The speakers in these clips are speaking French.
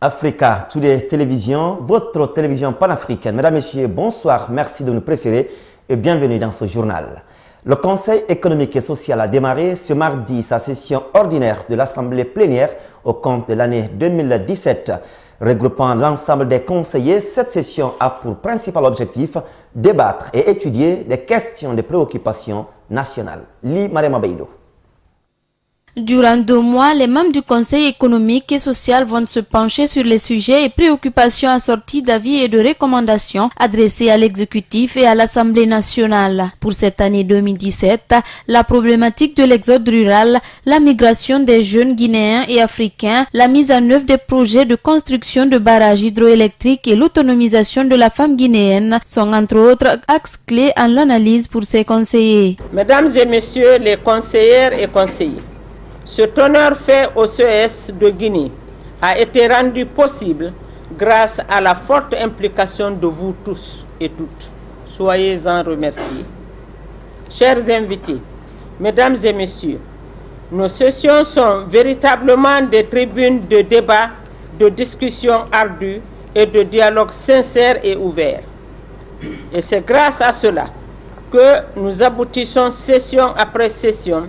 Africa Today Télévision, votre télévision panafricaine. Mesdames, Messieurs, bonsoir, merci de nous préférer et bienvenue dans ce journal. Le Conseil économique et social a démarré ce mardi sa session ordinaire de l'Assemblée plénière au compte de l'année 2017. Regroupant l'ensemble des conseillers, cette session a pour principal objectif débattre et étudier des questions de préoccupation nationale. Li Marema Beido. Durant 2 mois, les membres du Conseil économique et social vont se pencher sur les sujets et préoccupations assortis d'avis et de recommandations adressés à l'exécutif et à l'Assemblée nationale. Pour cette année 2017, la problématique de l'exode rural, la migration des jeunes guinéens et africains, la mise en œuvre des projets de construction de barrages hydroélectriques et l'autonomisation de la femme guinéenne sont entre autres axes clés en l'analyse pour ces conseillers. Mesdames et messieurs les conseillères et conseillers, cet honneur fait au CES de Guinée a été rendu possible grâce à la forte implication de vous tous et toutes. Soyez-en remerciés. Chers invités, mesdames et messieurs, nos sessions sont véritablement des tribunes de débat, de discussion ardue et de dialogue sincère et ouvert. Et c'est grâce à cela que nous aboutissons session après session,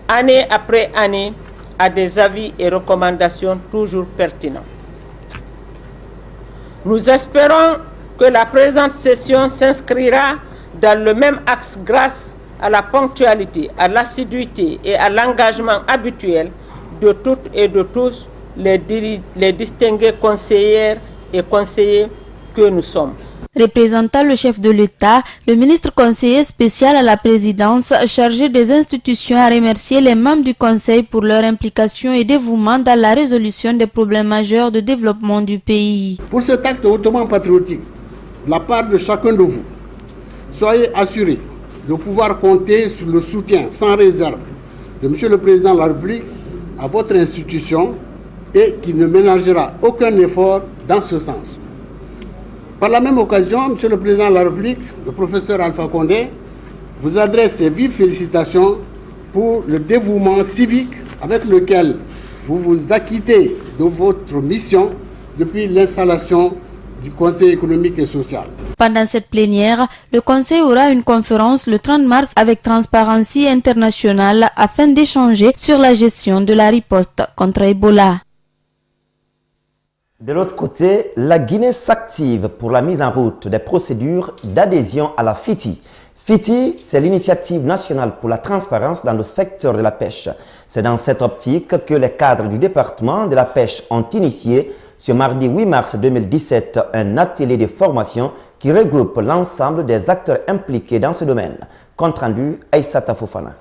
année après année, à des avis et recommandations toujours pertinents. Nous espérons que la présente session s'inscrira dans le même axe grâce à la ponctualité, à l'assiduité et à l'engagement habituel de toutes et de tous les distingués conseillères et conseillers que nous sommes. Représentant le chef de l'État, le ministre conseiller spécial à la présidence chargé des institutions a remercié les membres du Conseil pour leur implication et dévouement dans la résolution des problèmes majeurs de développement du pays. Pour cet acte hautement patriotique, de la part de chacun de vous, soyez assurés de pouvoir compter sur le soutien sans réserve de M. le Président de la République à votre institution et qu'il ne ménagera aucun effort dans ce sens. Par la même occasion, Monsieur le Président de la République, le professeur Alpha Condé, vous adresse ses vives félicitations pour le dévouement civique avec lequel vous vous acquittez de votre mission depuis l'installation du Conseil économique et social. Pendant cette plénière, le Conseil aura une conférence le 30 mars avec Transparency International afin d'échanger sur la gestion de la riposte contre Ebola. De l'autre côté, la Guinée s'active pour la mise en route des procédures d'adhésion à la FITI. FITI, c'est l'initiative nationale pour la transparence dans le secteur de la pêche. C'est dans cette optique que les cadres du département de la pêche ont initié ce mardi 8 mars 2017 un atelier de formation qui regroupe l'ensemble des acteurs impliqués dans ce domaine. Compte rendu, Aïssata Fofana.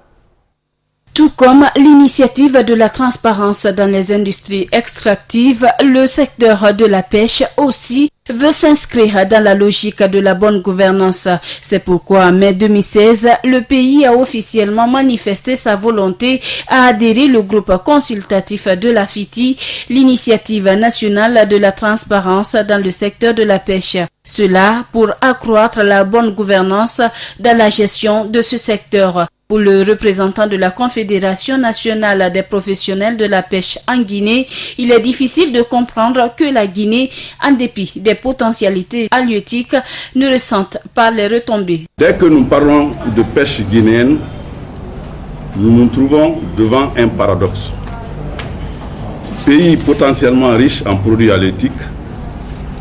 Tout comme l'initiative de la transparence dans les industries extractives, le secteur de la pêche aussi veut s'inscrire dans la logique de la bonne gouvernance. C'est pourquoi en mai 2016, le pays a officiellement manifesté sa volonté à adhérer au groupe consultatif de la FITI, l'initiative nationale de la transparence dans le secteur de la pêche. Cela pour accroître la bonne gouvernance dans la gestion de ce secteur. Pour le représentant de la Confédération nationale des professionnels de la pêche en Guinée, il est difficile de comprendre que la Guinée, en dépit des potentialités halieutiques, ne ressente pas les retombées. Dès que nous parlons de pêche guinéenne, nous nous trouvons devant un paradoxe. Pays potentiellement riche en produits halieutiques,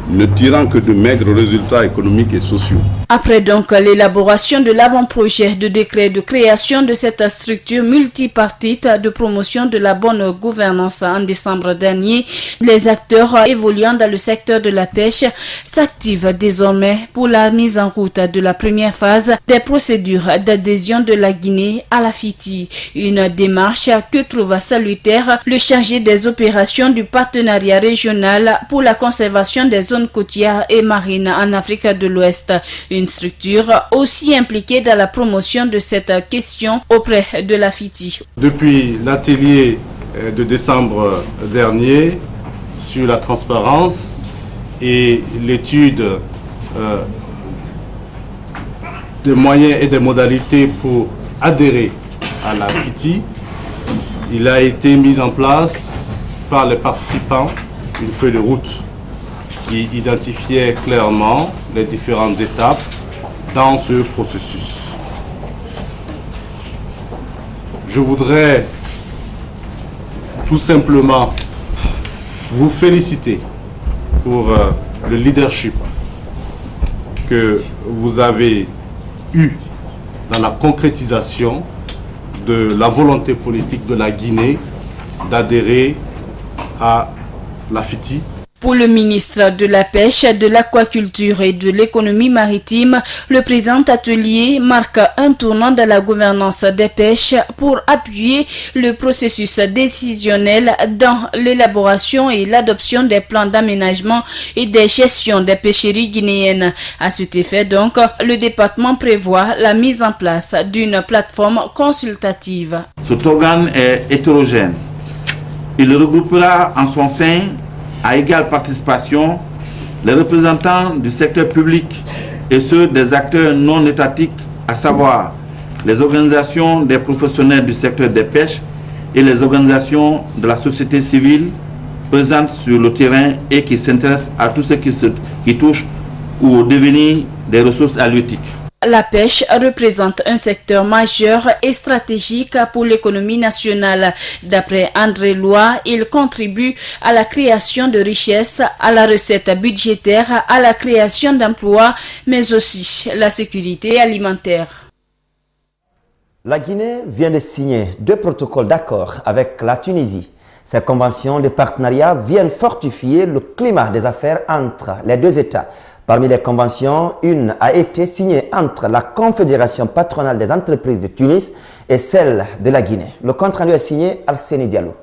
ne tirant que de maigres résultats économiques et sociaux. Après donc l'élaboration de l'avant-projet de décret de création de cette structure multipartite de promotion de la bonne gouvernance en décembre dernier, les acteurs évoluant dans le secteur de la pêche s'activent désormais pour la mise en route de la première phase des procédures d'adhésion de la Guinée à la FITI. Une démarche que trouve salutaire le chargé des opérations du partenariat régional pour la conservation des zones côtières et marines en Afrique de l'Ouest. Une structure aussi impliquée dans la promotion de cette question auprès de la FITI. Depuis l'atelier de décembre dernier sur la transparence et l'étude des moyens et des modalités pour adhérer à la FITI, il a été mis en place par les participants une feuille de route qui identifiait clairement les différentes étapes dans ce processus. Je voudrais tout simplement vous féliciter pour le leadership que vous avez eu dans la concrétisation de la volonté politique de la Guinée d'adhérer à la FITI. Pour le ministre de la Pêche, de l'Aquaculture et de l'Économie maritime, le présent atelier marque un tournant dans la gouvernance des pêches pour appuyer le processus décisionnel dans l'élaboration et l'adoption des plans d'aménagement et de gestion des pêcheries guinéennes. À cet effet, donc, le département prévoit la mise en place d'une plateforme consultative. Cet organe est hétérogène. Il regroupera en son sein à égale participation les représentants du secteur public et ceux des acteurs non étatiques, à savoir les organisations des professionnels du secteur des pêches et les organisations de la société civile présentes sur le terrain et qui s'intéressent à tout ce qui touche ou au devenir des ressources halieutiques. La pêche représente un secteur majeur et stratégique pour l'économie nationale. D'après André Loy, il contribue à la création de richesses, à la recette budgétaire, à la création d'emplois, mais aussi la sécurité alimentaire. La Guinée vient de signer 2 protocoles d'accord avec la Tunisie. Ces conventions de partenariat viennent fortifier le climat des affaires entre les 2 États. Parmi les conventions, une a été signée entre la Confédération patronale des entreprises de Tunis et celle de la Guinée. Le compte-rendu est signé Alseni Diallo.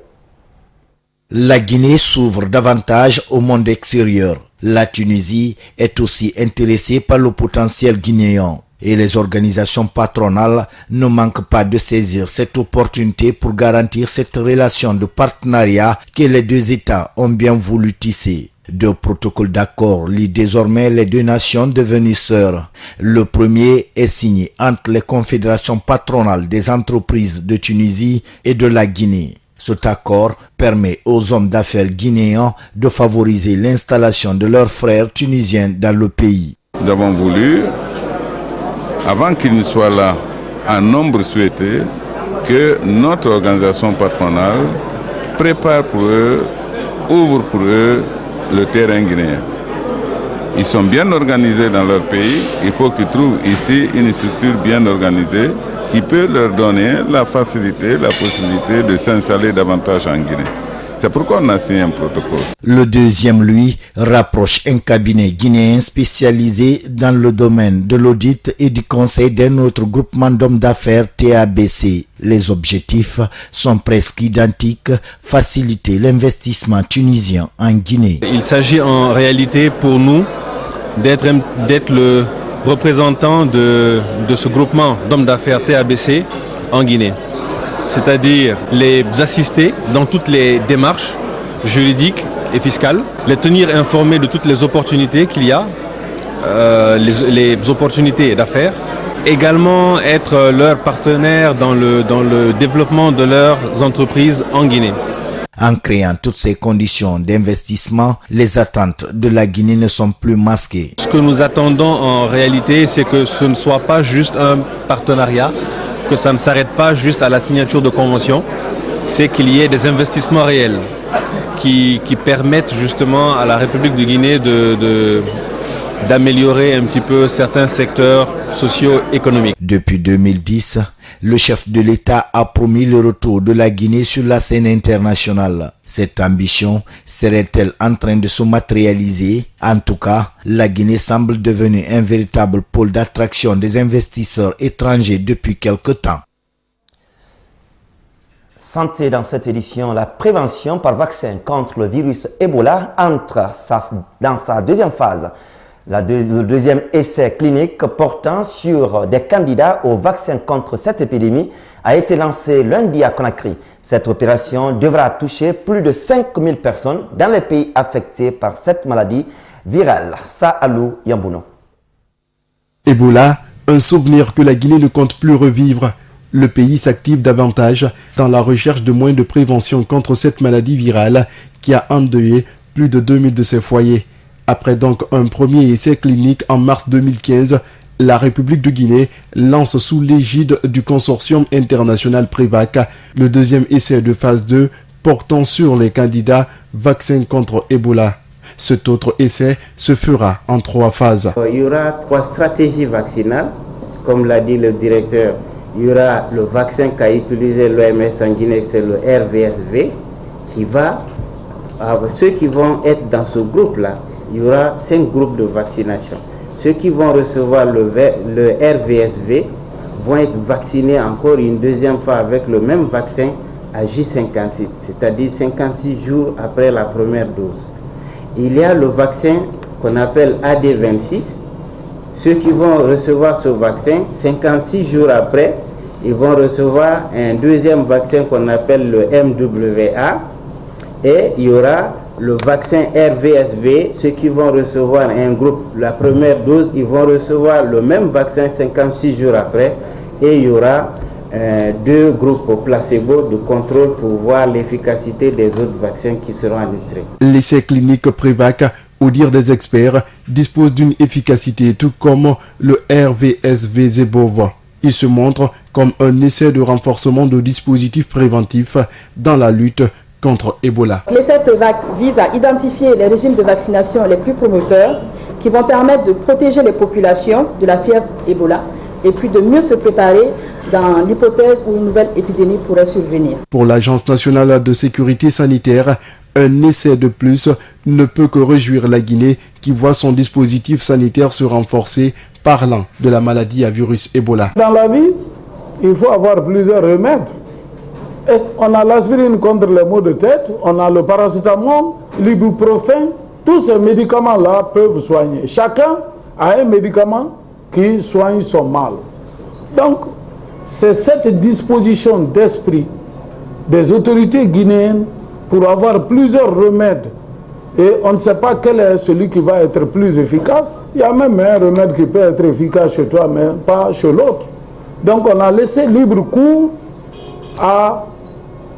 La Guinée s'ouvre davantage au monde extérieur. La Tunisie est aussi intéressée par le potentiel guinéen. Et les organisations patronales ne manquent pas de saisir cette opportunité pour garantir cette relation de partenariat que les 2 États ont bien voulu tisser. 2 protocoles d'accord lient désormais les 2 nations devenues sœurs. Le premier est signé entre les confédérations patronales des entreprises de Tunisie et de la Guinée. Cet accord permet aux hommes d'affaires guinéens de favoriser l'installation de leurs frères tunisiens dans le pays. Nous avons voulu, avant qu'ils ne soient là en nombre souhaité, que notre organisation patronale prépare pour eux, ouvre pour eux le terrain guinéen. Ils sont bien organisés dans leur pays. Il faut qu'ils trouvent ici une structure bien organisée qui peut leur donner la facilité, la possibilité de s'installer davantage en Guinée. C'est pourquoi on a signé un protocole. Le deuxième, lui, rapproche un cabinet guinéen spécialisé dans le domaine de l'audit et du conseil d'un autre groupement d'hommes d'affaires TABC. Les objectifs sont presque identiques, faciliter l'investissement tunisien en Guinée. Il s'agit en réalité pour nous d'être le représentant de ce groupement d'hommes d'affaires TABC en Guinée. C'est-à-dire les assister dans toutes les démarches juridiques et fiscales, les tenir informés de toutes les opportunités qu'il y a, les opportunités d'affaires, également être leur partenaire dans le développement de leurs entreprises en Guinée. En créant toutes ces conditions d'investissement, les attentes de la Guinée ne sont plus masquées. Ce que nous attendons en réalité, c'est que ce ne soit pas juste un partenariat, que ça ne s'arrête pas juste à la signature de conventions, c'est qu'il y ait des investissements réels qui permettent justement à la République de Guinée d'améliorer un petit peu certains secteurs socio-économiques. Depuis 2010, le chef de l'État a promis le retour de la Guinée sur la scène internationale. Cette ambition serait-elle en train de se matérialiser? En tout cas, la Guinée semble devenue un véritable pôle d'attraction des investisseurs étrangers depuis quelque temps. Santé dans cette édition, la prévention par vaccin contre le virus Ebola entre dans sa deuxième phase. Le deuxième essai clinique portant sur des candidats au vaccin contre cette épidémie a été lancé lundi à Conakry. Cette opération devra toucher plus de 5000 personnes dans les pays affectés par cette maladie virale. Sa'alou Yambouno. Ebola, un souvenir que la Guinée ne compte plus revivre. Le pays s'active davantage dans la recherche de moyens de prévention contre cette maladie virale qui a endeuillé plus de 2000 de ces foyers. Après donc un premier essai clinique en mars 2015, la République de Guinée lance sous l'égide du consortium international Prévac le deuxième essai de phase 2 portant sur les candidats vaccins contre Ebola. Cet autre essai se fera en 3 phases. Il y aura 3 stratégies vaccinales, comme l'a dit le directeur. Il y aura le vaccin qu'a utilisé l'OMS en Guinée, c'est le RVSV, qui va, ceux qui vont être dans ce groupe-là, il y aura 5 groupes de vaccination. Ceux qui vont recevoir le RVSV vont être vaccinés encore une deuxième fois avec le même vaccin à J56, c'est-à-dire 56 jours après la première dose. Il y a le vaccin qu'on appelle AD26. Ceux qui vont recevoir ce vaccin, 56 jours après, ils vont recevoir un deuxième vaccin qu'on appelle le MWA. Et il y aura le vaccin RVSV. Ceux qui vont recevoir un groupe, la première dose, ils vont recevoir le même vaccin 56 jours après. Et il y aura 2 groupes placebo de contrôle pour voir l'efficacité des autres vaccins qui seront administrés. L'essai clinique Prévac, au dire des experts, dispose d'une efficacité tout comme le RVSV Zebov. Il se montre comme un essai de renforcement de dispositifs préventifs dans la lutte contre Ebola. L'essai Prévac vise à identifier les régimes de vaccination les plus promoteurs qui vont permettre de protéger les populations de la fièvre Ebola et puis de mieux se préparer dans l'hypothèse où une nouvelle épidémie pourrait survenir. Pour l'Agence nationale de sécurité sanitaire, un essai de plus ne peut que réjouir la Guinée qui voit son dispositif sanitaire se renforcer parlant de la maladie à virus Ebola. Dans la vie, il faut avoir plusieurs remèdes. Et on a l'aspirine contre les maux de tête, on a le paracétamol, l'ibuprofène. Tous ces médicaments-là peuvent soigner. Chacun a un médicament qui soigne son mal. Donc, c'est cette disposition d'esprit des autorités guinéennes pour avoir plusieurs remèdes. Et on ne sait pas quel est celui qui va être plus efficace. Il y a même un remède qui peut être efficace chez toi, mais pas chez l'autre. Donc on a laissé libre cours à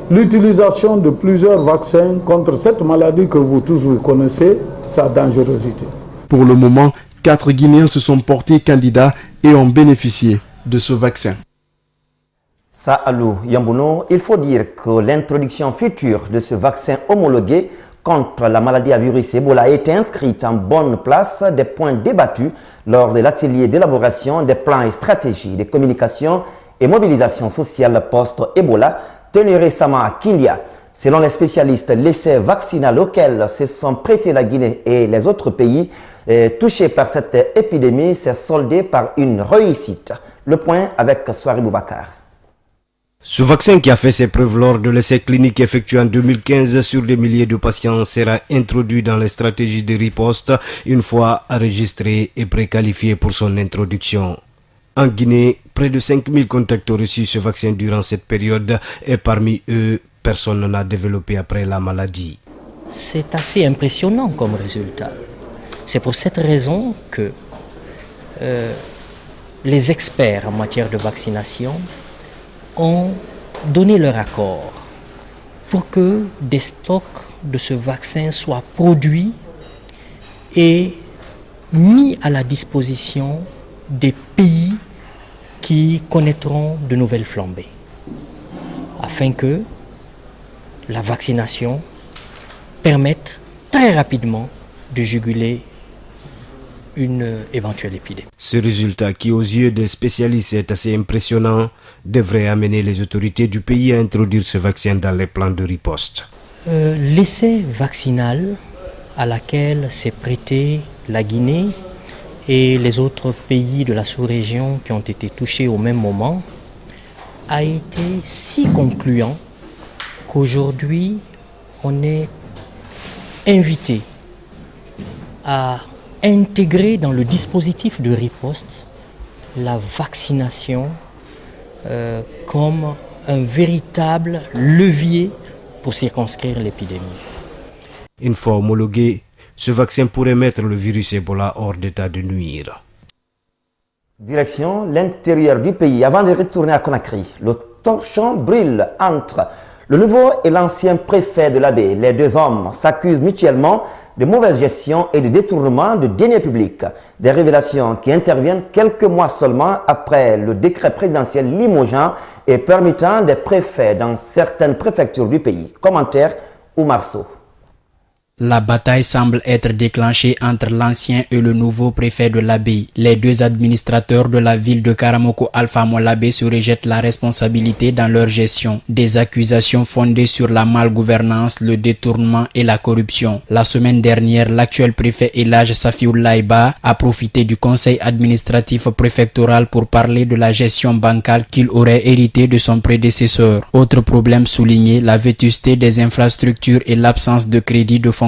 l'utilisation de plusieurs vaccins contre cette maladie que vous tous vous connaissez, sa dangerosité. Pour le moment, 4 Guinéens se sont portés candidats et ont bénéficié de ce vaccin. Saalou Yambouno, il faut dire que l'introduction future de ce vaccin homologué contre la maladie à virus Ebola a été inscrite en bonne place des points débattus lors de l'atelier d'élaboration des plans et stratégies de communication et mobilisation sociale post-Ebola tenu récemment à Kindia. Selon les spécialistes, l'essai vaccinal auquel se sont prêtés la Guinée et les autres pays touchés par cette épidémie s'est soldé par une réussite. Le point avec Soari Boubacar. Ce vaccin qui a fait ses preuves lors de l'essai clinique effectué en 2015 sur des milliers de patients sera introduit dans les stratégies de riposte une fois enregistré et préqualifié pour son introduction. En Guinée, près de 5000 contacts ont reçu ce vaccin durant cette période et parmi eux, personne n'a développé après la maladie. C'est assez impressionnant comme résultat. C'est pour cette raison que les experts en matière de vaccination ont donné leur accord pour que des stocks de ce vaccin soient produits et mis à la disposition des pays qui connaîtront de nouvelles flambées, afin que la vaccination permette très rapidement de juguler une éventuelle épidémie. Ce résultat, qui aux yeux des spécialistes est assez impressionnant, devrait amener les autorités du pays à introduire ce vaccin dans les plans de riposte. L'essai vaccinal à laquelle s'est prêté la Guinée et les autres pays de la sous-région qui ont été touchés au même moment a été si concluant qu'aujourd'hui on est invité à intégrer dans le dispositif de riposte la vaccination comme un véritable levier pour circonscrire l'épidémie. Une fois homologué, ce vaccin pourrait mettre le virus Ebola hors d'état de nuire. Direction l'intérieur du pays. Avant de retourner à Conakry, le torchon brûle entre Le nouveau et l'ancien préfet de l'Abbé, les deux hommes s'accusent mutuellement de mauvaise gestion et de détournement de deniers publics. Des révélations qui interviennent quelques mois seulement après le décret présidentiel limogeant et permettant des préfets dans certaines préfectures du pays. Commentaire Oumar Sow. La bataille semble être déclenchée entre l'ancien et le nouveau préfet de l'Abbé. Les deux administrateurs de la ville de Karamoko, Alpha Molabé, se rejettent la responsabilité dans leur gestion. Des accusations fondées sur la malgouvernance, le détournement et la corruption. La semaine dernière, l'actuel préfet Elhadj Safioulaye Ba a profité du conseil administratif préfectoral pour parler de la gestion bancale qu'il aurait héritée de son prédécesseur. Autre problème souligné, la vétusté des infrastructures et l'absence de crédit de fonctionnement.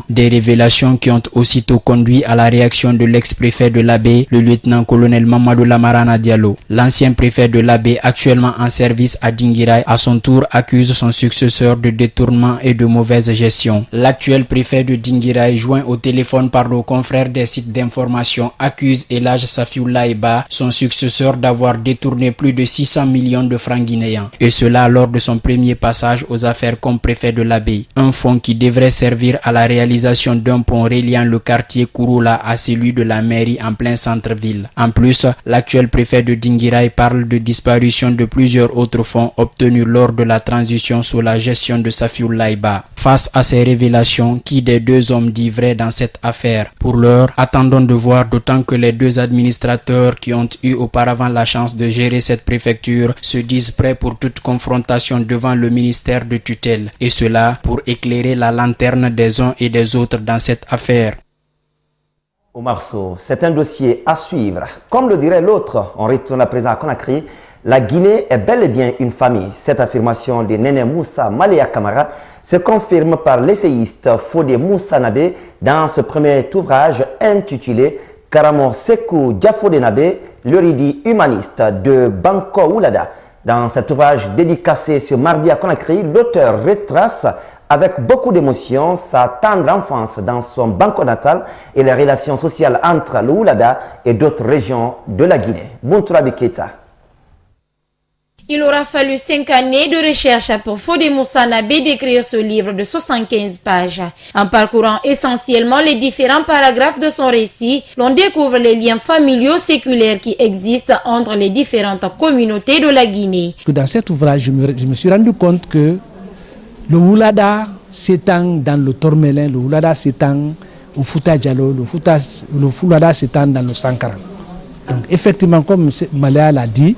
Des révélations qui ont aussitôt conduit à la réaction de l'ex-préfet de l'Abbé, le lieutenant-colonel Mamadou Lamarana Diallo. L'ancien préfet de l'Abbé, actuellement en service à Dinguiraye, à son tour accuse son successeur de détournement et de mauvaise gestion. L'actuel préfet de Dinguiraye, joint au téléphone par nos confrères des sites d'information, accuse Elhadj Safioulaye Ba, son successeur, d'avoir détourné plus de 600 millions de francs guinéens. Et cela lors de son premier passage aux affaires comme préfet de l'Abbé. Un fonds qui devrait servir à la réalisation d'un pont reliant le quartier Kouroula à celui de la mairie en plein centre-ville. En plus, l'actuel préfet de Dinguiraye parle de disparition de plusieurs autres fonds obtenus lors de la transition sous la gestion de Safioulaye Ba. Face à ces révélations, qui des deux hommes dit vrai dans cette affaire? Pour l'heure, attendons de voir, d'autant que les deux administrateurs qui ont eu auparavant la chance de gérer cette préfecture se disent prêts pour toute confrontation devant le ministère de tutelle. Et cela pour éclairer la lanterne des uns et des autres dans cette affaire. Oumar Sow, c'est un dossier à suivre. Comme le dirait l'autre, on retourne à présent à Conakry. La Guinée est bel et bien une famille. Cette affirmation de Néné Moussa Maléa Camara se confirme par l'essayiste Fodé Moussa Nabé dans ce premier ouvrage intitulé Karamo Sekou Diafodé Nabé, l'érudit humaniste de Banko Oulada. Dans cet ouvrage dédicacé ce mardi à Conakry, l'auteur retrace avec beaucoup d'émotion sa tendre enfance dans son Banko natal et les relations sociales entre le Oulada et d'autres régions de la Guinée. Bountourabi Keita. Il aura fallu 5 années de recherche pour Fodé Moussa Nabé d'écrire ce livre de 75 pages. En parcourant essentiellement les différents paragraphes de son récit, l'on découvre les liens familiaux séculaires qui existent entre les différentes communautés de la Guinée. Dans cet ouvrage, je me suis rendu compte que le Oulada s'étend dans le Tormelin, le Oulada s'étend au Fouta Djalo, le Oulada s'étend dans le Sankara. Donc effectivement, comme Maléa l'a dit,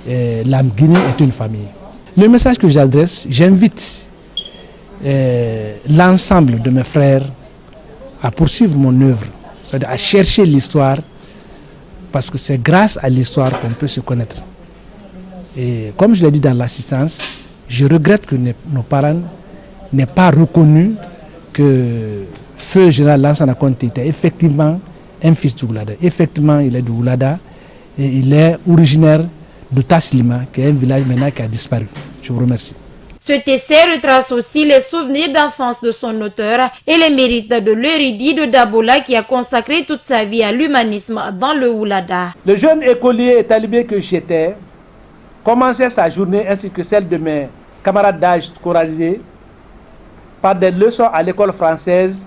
la Guinée est une famille. Le message que j'adresse, j'invite l'ensemble de mes frères à poursuivre mon œuvre, c'est-à-dire à chercher l'histoire, parce que c'est grâce à l'histoire qu'on peut se connaître. Et comme je l'ai dit dans l'assistance, je regrette que nos parents n'aient pas reconnu que Feu Général Lansana Conté était effectivement un fils du Oulada. Effectivement, il est du Oulada et il est originaire de Taslima, qui est un village maintenant qui a disparu. Je vous remercie. Cet essai retrace aussi les souvenirs d'enfance de son auteur et les mérites de l'érudit de Dabola qui a consacré toute sa vie à l'humanisme dans le Oulada. Le jeune écolier et talibé que j'étais commençait sa journée ainsi que celle de mes camarades d'âge scolarisés par des leçons à l'école française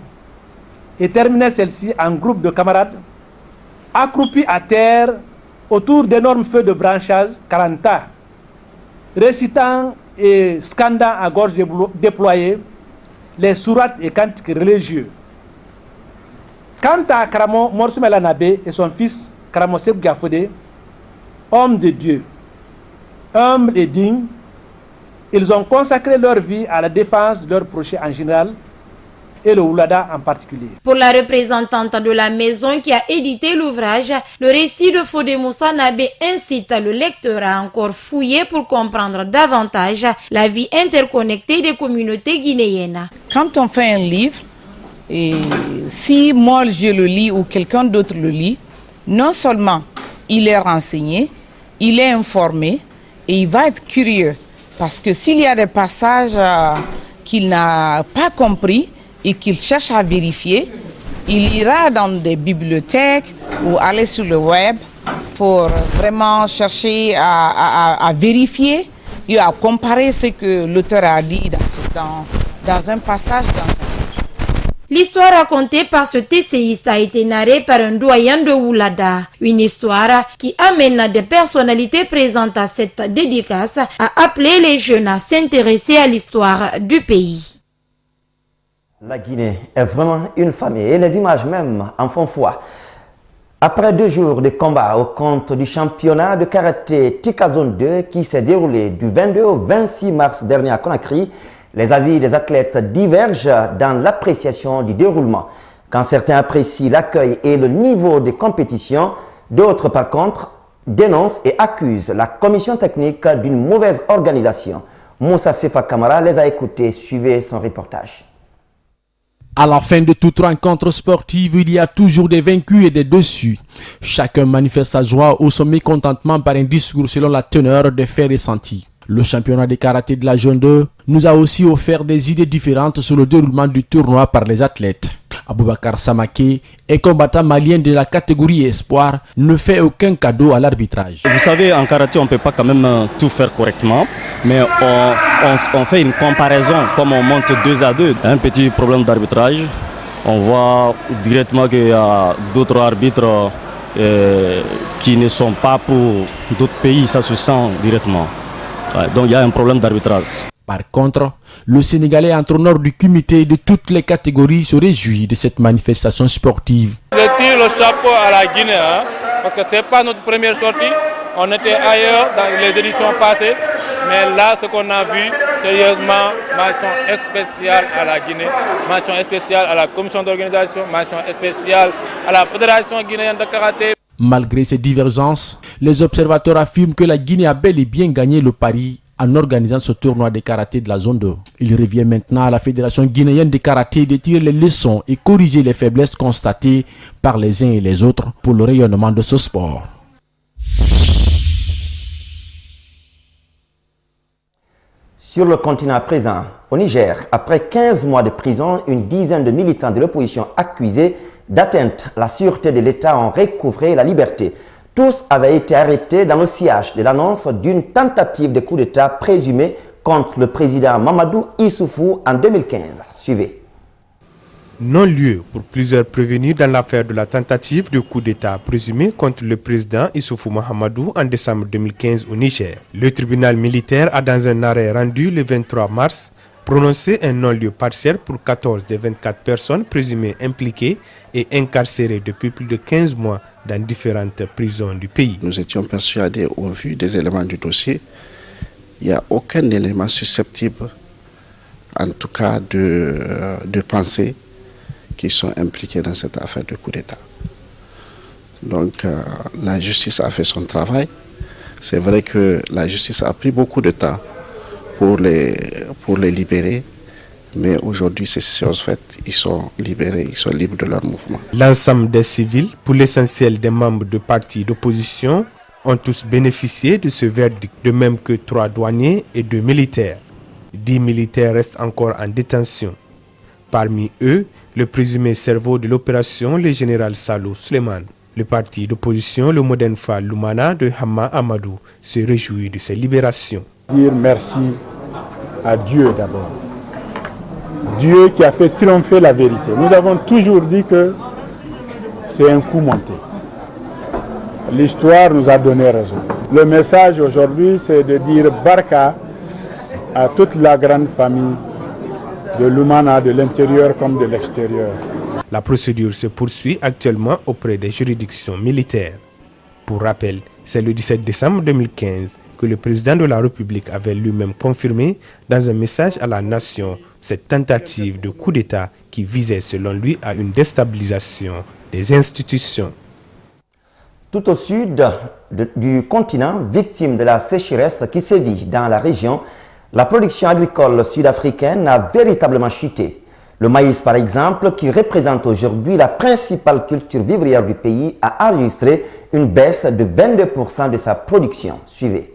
et terminait celle-ci en groupe de camarades accroupis à terre autour d'énormes feux de branchage, 40 ans, récitant et scandant à gorge déployée les sourates et cantiques religieux. Quant à Karamo Morsumela Nabé et son fils Karamo Sekou Diafodé, hommes de Dieu, humbles et dignes, ils ont consacré leur vie à la défense de leur prochain en général et le Oulada en particulier. Pour la représentante de la maison qui a édité l'ouvrage, le récit de Fodé Moussa Nabé incite le lecteur à encore fouiller pour comprendre davantage la vie interconnectée des communautés guinéennes. Quand on fait un livre, et si moi je le lis ou quelqu'un d'autre le lit, non seulement il est renseigné, il est informé et il va être curieux. Parce que s'il y a des passages qu'il n'a pas compris, et qu'il cherche à vérifier, il ira dans des bibliothèques ou aller sur le web pour vraiment chercher à vérifier il a comparé ce que l'auteur a dit dans un passage dans son... L'histoire racontée par ce TCiste a été narrée par un doyen de Oulada. Une histoire qui amène des personnalités présentes à cette dédicace à appeler les jeunes à s'intéresser à l'histoire du pays. La Guinée est vraiment une famille et les images même en font foi. Après 2 jours de combat au compte du championnat de karaté Tika Zone 2 qui s'est déroulé du 22 au 26 mars dernier à Conakry, les avis des athlètes divergent dans l'appréciation du déroulement. Quand certains apprécient l'accueil et le niveau de compétition, d'autres par contre dénoncent et accusent la commission technique d'une mauvaise organisation. Moussa Sefa Kamara les a écoutés, suivez son reportage. À la fin de toute rencontre sportive, il y a toujours des vaincus et des déçus. Chacun manifeste sa joie ou son mécontentement par un discours selon la teneur des faits ressentis. Le championnat de karaté de la Zone 2 nous a aussi offert des idées différentes sur le déroulement du tournoi par les athlètes. Aboubakar Samake, un combattant malien de la catégorie espoir, ne fait aucun cadeau à l'arbitrage. Vous savez, en karaté, on ne peut pas quand même tout faire correctement, mais on fait une comparaison comme on monte 2 à 2. Un petit problème d'arbitrage, on voit directement qu'il y a d'autres arbitres qui ne sont pas pour d'autres pays, ça se sent directement. Donc il y a un problème d'arbitrage. Par contre, le Sénégalais entraîneur du comité de toutes les catégories se réjouit de cette manifestation sportive. Je tire le chapeau à la Guinée, parce que ce n'est pas notre première sortie. On était ailleurs dans les éditions passées, mais là ce qu'on a vu, sérieusement, mention spéciale à la Guinée, mention spéciale à la commission d'organisation, mention spéciale à la Fédération guinéenne de karaté. Malgré ces divergences, les observateurs affirment que la Guinée a bel et bien gagné le pari en organisant ce tournoi de karaté de la Zone 2. Il revient maintenant à la Fédération guinéenne de karaté de tirer les leçons et corriger les faiblesses constatées par les uns et les autres pour le rayonnement de ce sport. Sur le continent à présent, au Niger, après 15 mois de prison, une dizaine de militants de l'opposition accusés d'atteinte à la sûreté de l'État ont recouvré la liberté. Tous avaient été arrêtés dans le sillage de l'annonce d'une tentative de coup d'État présumée contre le président Mamadou Issoufou en 2015. Suivez. Non-lieu pour plusieurs prévenus dans l'affaire de la tentative de coup d'État présumée contre le président Issoufou Mahamadou en décembre 2015 au Niger. Le tribunal militaire a, dans un arrêt rendu le 23 mars, prononcé un non-lieu partiel pour 14 des 24 personnes présumées impliquées et incarcérées depuis plus de 15 mois dans différentes prisons du pays. Nous étions persuadés, au vu des éléments du dossier, il n'y a aucun élément susceptible, en tout cas de penser, qui sont impliqués dans cette affaire de coup d'État. Donc la justice a fait son travail. C'est vrai que la justice a pris beaucoup de temps pour les libérer, mais aujourd'hui c'est chose faite, ils sont libérés, ils sont libres de leur mouvement. L'ensemble des civils, pour l'essentiel des membres de partis d'opposition, ont tous bénéficié de ce verdict, de même que 3 douaniers et 2 militaires. 10 militaires restent encore en détention. Parmi eux, le présumé cerveau de l'opération, le général Salou Suleiman. Le parti d'opposition, le Modern Fall Lumana de Hamma Amadou, se réjouit de ces libérations. Dire merci à Dieu d'abord. Dieu qui a fait triompher la vérité. Nous avons toujours dit que c'est un coup monté. L'histoire nous a donné raison. Le message aujourd'hui, c'est de dire Barka à toute la grande famille de Lumana, de l'intérieur comme de l'extérieur. La procédure se poursuit actuellement auprès des juridictions militaires. Pour rappel, c'est le 17 décembre 2015 que le président de la République avait lui-même confirmé dans un message à la nation cette tentative de coup d'État qui visait selon lui à une déstabilisation des institutions. Tout au sud du continent, victime de la sécheresse qui sévit dans la région, la production agricole sud-africaine a véritablement chuté. Le maïs, par exemple, qui représente aujourd'hui la principale culture vivrière du pays, a enregistré une baisse de 22% de sa production. Suivez.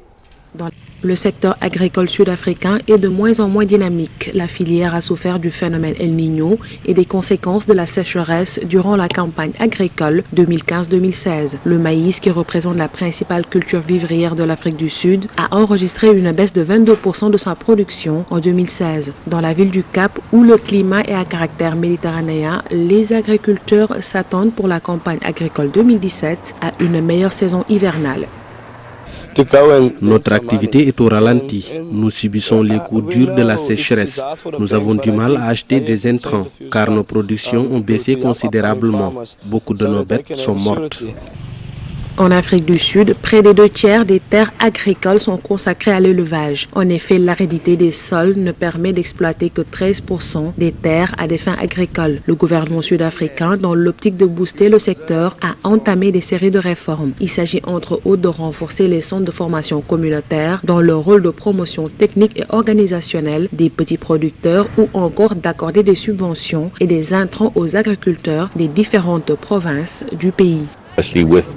Le secteur agricole sud-africain est de moins en moins dynamique. La filière a souffert du phénomène El Niño et des conséquences de la sécheresse durant la campagne agricole 2015-2016. Le maïs, qui représente la principale culture vivrière de l'Afrique du Sud, a enregistré une baisse de 22% de sa production en 2016. Dans la ville du Cap, où le climat est à caractère méditerranéen, les agriculteurs s'attendent pour la campagne agricole 2017 à une meilleure saison hivernale. Notre activité est au ralenti. Nous subissons les coups durs de la sécheresse. Nous avons du mal à acheter des intrants car nos productions ont baissé considérablement. Beaucoup de nos bêtes sont mortes. En Afrique du Sud, près des 2/3 des terres agricoles sont consacrées à l'élevage. En effet, l'aridité des sols ne permet d'exploiter que 13% des terres à des fins agricoles. Le gouvernement sud-africain, dans l'optique de booster le secteur, a entamé des séries de réformes. Il s'agit entre autres de renforcer les centres de formation communautaires dans leur rôle de promotion technique et organisationnelle des petits producteurs ou encore d'accorder des subventions et des intrants aux agriculteurs des différentes provinces du pays.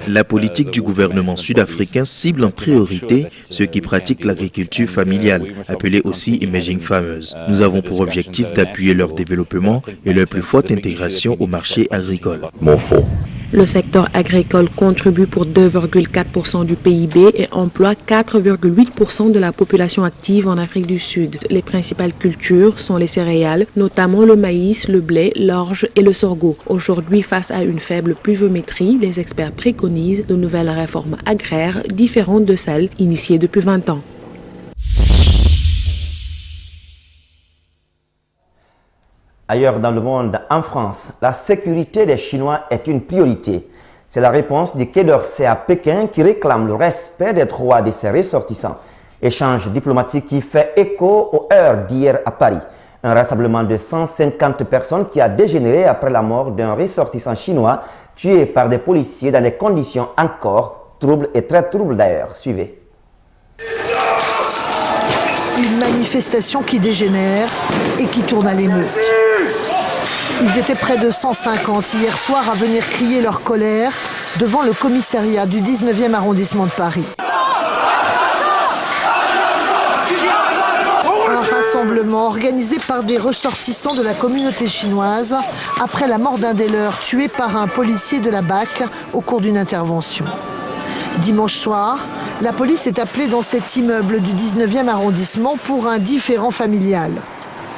La politique du gouvernement sud-africain cible en priorité ceux qui pratiquent l'agriculture familiale, appelée aussi Emerging Farmers. Nous avons pour objectif d'appuyer leur développement et leur plus forte intégration au marché agricole. Le secteur agricole contribue pour 2,4% du PIB et emploie 4,8% de la population active en Afrique du Sud. Les principales cultures sont les céréales, notamment le maïs, le blé, l'orge et le sorgho. Aujourd'hui, face à une faible pluviométrie, les experts préconisent de nouvelles réformes agraires différentes de celles initiées depuis 20 ans. Ailleurs dans le monde, en France, la sécurité des Chinois est une priorité. C'est la réponse du Quai d'Orsay à Pékin qui réclame le respect des droits de ses ressortissants. Échange diplomatique qui fait écho aux heures d'hier à Paris. Un rassemblement de 150 personnes qui a dégénéré après la mort d'un ressortissant chinois tué par des policiers dans des conditions encore troubles et très troubles d'ailleurs. Suivez. Une manifestation qui dégénère et qui tourne à l'émeute. Ils étaient près de 150 hier soir à venir crier leur colère devant le commissariat du 19e arrondissement de Paris. Un rassemblement organisé par des ressortissants de la communauté chinoise après la mort d'un des leurs tué par un policier de la BAC au cours d'une intervention. Dimanche soir, la police est appelée dans cet immeuble du 19e arrondissement pour un différend familial.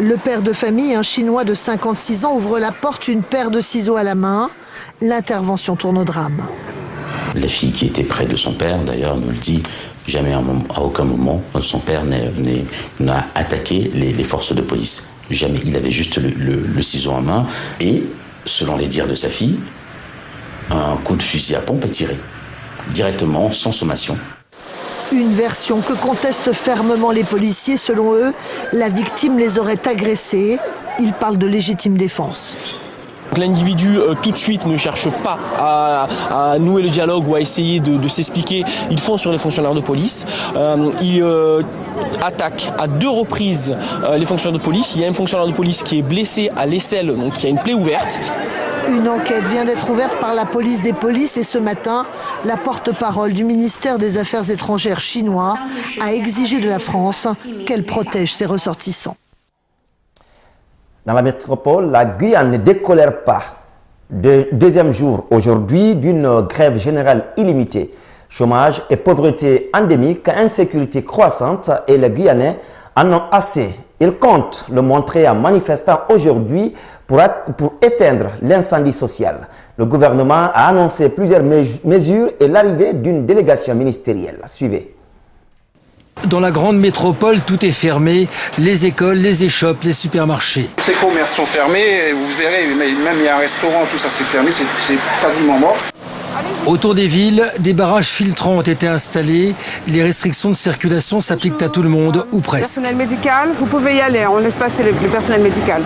Le père de famille, un Chinois de 56 ans, ouvre la porte, une paire de ciseaux à la main. L'intervention tourne au drame. La fille qui était près de son père, d'ailleurs, nous le dit, jamais à aucun moment, son père n'a attaqué les forces de police. Jamais. Il avait juste le ciseau en main et, selon les dires de sa fille, un coup de fusil à pompe est tiré. Directement, sans sommation. Une version que contestent fermement les policiers. Selon eux, la victime les aurait agressés. Ils parlent de légitime défense. L'individu tout de suite ne cherche pas à nouer le dialogue ou à essayer de s'expliquer. Ils font sur les fonctionnaires de police. Ils attaquent à 2 reprises les fonctionnaires de police. Il y a un fonctionnaire de police qui est blessé à l'aisselle, donc il y a une plaie ouverte. Une enquête vient d'être ouverte par la police des polices et ce matin, la porte-parole du ministère des Affaires étrangères chinois a exigé de la France qu'elle protège ses ressortissants. Dans la métropole, la Guyane ne décolère pas. Deuxième jour aujourd'hui d'une grève générale illimitée. Chômage et pauvreté endémique, insécurité croissante et les Guyanais en ont assez. Ils comptent le montrer en manifestant aujourd'hui pour éteindre l'incendie social. Le gouvernement a annoncé plusieurs mesures et l'arrivée d'une délégation ministérielle. Suivez. Dans la grande métropole, tout est fermé. Les écoles, les échoppes, les supermarchés. Ces commerces sont fermés. Vous verrez, même il y a un restaurant, tout ça c'est fermé, c'est quasiment mort. Autour des villes, des barrages filtrants ont été installés. Les restrictions de circulation s'appliquent à tout le monde, ou presque. Personnel médical, vous pouvez y aller, on laisse passer le personnel médical.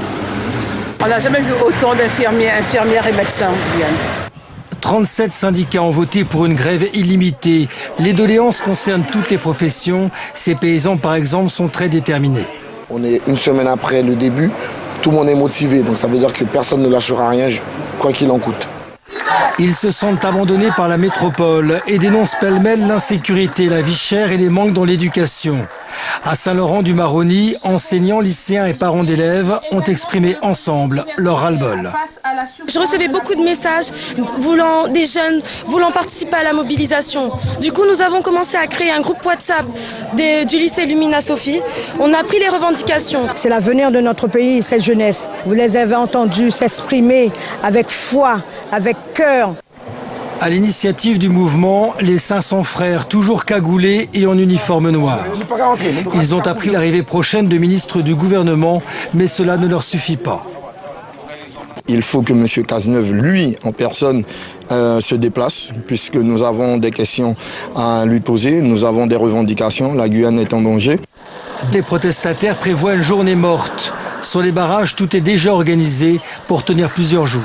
On n'a jamais vu autant infirmières et médecins en Guyane. 37 syndicats ont voté pour une grève illimitée. Les doléances concernent toutes les professions. Ces paysans, par exemple, sont très déterminés. On est une semaine après le début, tout le monde est motivé. Donc ça veut dire que personne ne lâchera rien, quoi qu'il en coûte. Ils se sentent abandonnés par la métropole et dénoncent pêle-mêle l'insécurité, la vie chère et les manques dans l'éducation. À Saint-Laurent-du-Maroni, enseignants, lycéens et parents d'élèves ont exprimé ensemble leur ras-le-bol. Je recevais beaucoup de messages des jeunes voulant participer à la mobilisation. Du coup, nous avons commencé à créer un groupe WhatsApp du lycée Lumina Sophie. On a pris les revendications. C'est l'avenir de notre pays, cette jeunesse. Vous les avez entendus s'exprimer avec foi, avec cœur. À l'initiative du mouvement, les 500 frères, toujours cagoulés et en uniforme noir. Ils ont appris l'arrivée prochaine de ministres du gouvernement, mais cela ne leur suffit pas. Il faut que M. Cazeneuve, lui, en personne, se déplace, puisque nous avons des questions à lui poser, nous avons des revendications, la Guyane est en danger. Les protestataires prévoient une journée morte. Sur les barrages, tout est déjà organisé pour tenir plusieurs jours.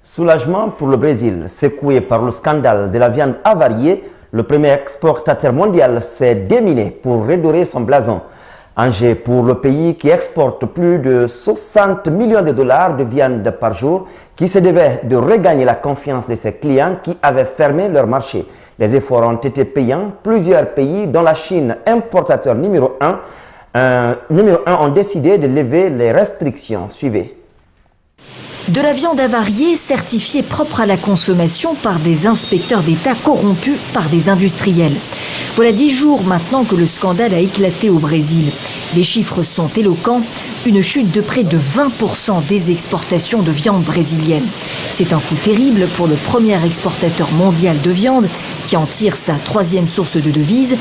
Soulagement pour le Brésil, secoué par le scandale de la viande avariée, le premier exportateur mondial s'est déminé pour redorer son blason. Enjeu pour le pays qui exporte plus de 60 millions de dollars de viande par jour, qui se devait de regagner la confiance de ses clients qui avaient fermé leur marché. Les efforts ont été payants. Plusieurs pays, dont la Chine, importateur numéro 1, ont décidé de lever les restrictions. Suivez. De la viande avariée certifiée propre à la consommation par des inspecteurs d'État corrompus par des industriels. Voilà 10 jours maintenant que le scandale a éclaté au Brésil. Les chiffres sont éloquents, une chute de près de 20% des exportations de viande brésilienne. C'est un coup terrible pour le premier exportateur mondial de viande qui en tire sa 3e source de devises.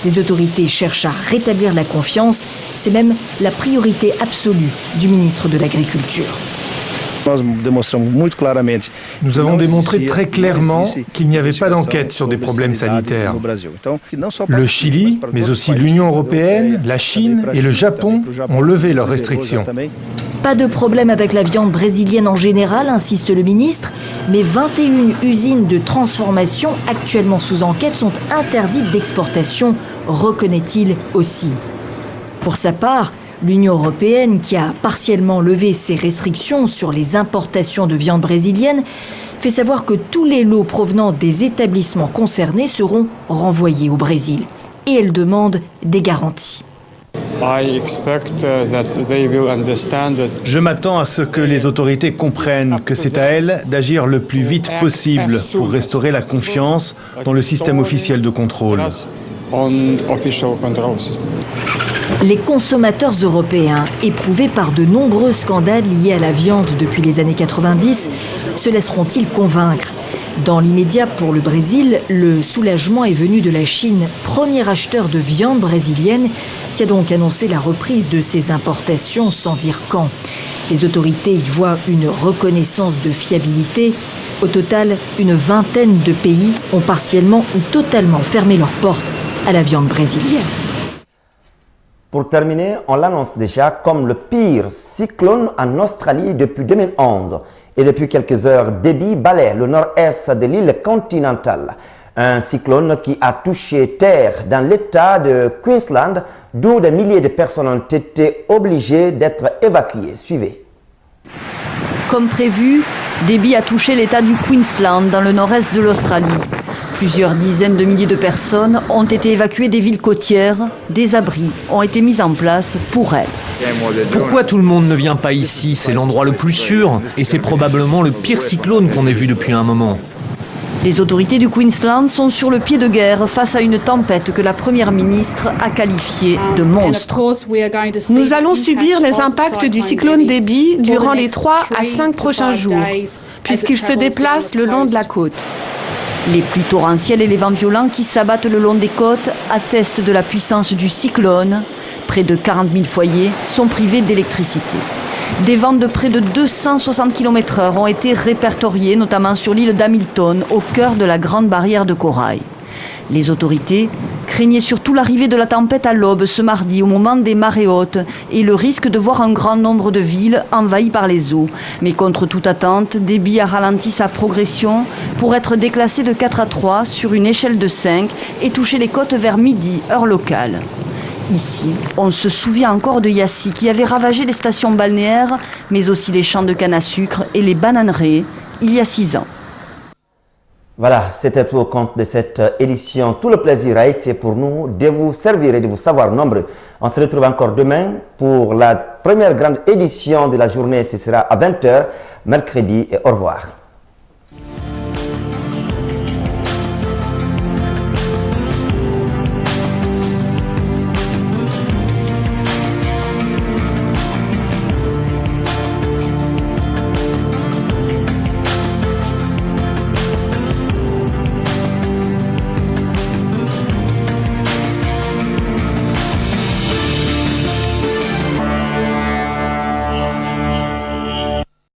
Les autorités cherchent à rétablir la confiance. C'est même la priorité absolue du ministre de l'Agriculture. Nous avons démontré très clairement qu'il n'y avait pas d'enquête sur des problèmes sanitaires. Le Chili, mais aussi l'Union européenne, la Chine et le Japon ont levé leurs restrictions. Pas de problème avec la viande brésilienne en général, insiste le ministre, mais 21 usines de transformation actuellement sous enquête sont interdites d'exportation, reconnaît-il aussi. Pour sa part, l'Union européenne, qui a partiellement levé ses restrictions sur les importations de viande brésilienne, fait savoir que tous les lots provenant des établissements concernés seront renvoyés au Brésil. Et elle demande des garanties. Je m'attends à ce que les autorités comprennent que c'est à elles d'agir le plus vite possible pour restaurer la confiance dans le système officiel de contrôle. Les consommateurs européens, éprouvés par de nombreux scandales liés à la viande depuis les années 90, se laisseront-ils convaincre ? Dans l'immédiat pour le Brésil, le soulagement est venu de la Chine, premier acheteur de viande brésilienne, qui a donc annoncé la reprise de ses importations sans dire quand. Les autorités y voient une reconnaissance de fiabilité. Au total, une vingtaine de pays ont partiellement ou totalement fermé leurs portes à la viande brésilienne. Pour terminer, on l'annonce déjà comme le pire cyclone en Australie depuis 2011. Et depuis quelques heures, Debbie balaie le nord-est de l'île continentale. Un cyclone qui a touché terre dans l'état de Queensland, d'où des milliers de personnes ont été obligées d'être évacuées. Suivez. Comme prévu, Debbie a touché l'état du Queensland dans le nord-est de l'Australie. Plusieurs dizaines de milliers de personnes ont été évacuées des villes côtières. Des abris ont été mis en place pour elles. Pourquoi tout le monde ne vient pas ici? C'est l'endroit le plus sûr et c'est probablement le pire cyclone qu'on ait vu depuis un moment. Les autorités du Queensland sont sur le pied de guerre face à une tempête que la première ministre a qualifiée de monstre. Nous allons subir les impacts du cyclone Debbie durant les 3 à 5 prochains jours, puisqu'il se déplace le long de la côte. Les pluies torrentielles et les vents violents qui s'abattent le long des côtes attestent de la puissance du cyclone. Près de 40 000 foyers sont privés d'électricité. Des vents de près de 260 km/h ont été répertoriés, notamment sur l'île d'Hamilton, au cœur de la Grande Barrière de Corail. Les autorités craignaient surtout l'arrivée de la tempête à l'aube ce mardi au moment des marées hautes et le risque de voir un grand nombre de villes envahies par les eaux. Mais contre toute attente, Debbie a ralenti sa progression pour être déclassée de 4 à 3 sur une échelle de 5 et toucher les côtes vers midi, heure locale. Ici, on se souvient encore de Yassi qui avait ravagé les stations balnéaires, mais aussi les champs de canne à sucre et les bananeraies, il y a 6 ans. Voilà, c'était tout au compte de cette édition. Tout le plaisir a été pour nous de vous servir et de vous savoir nombreux. On se retrouve encore demain pour la première grande édition de la journée. Ce sera à 20 h mercredi et au revoir.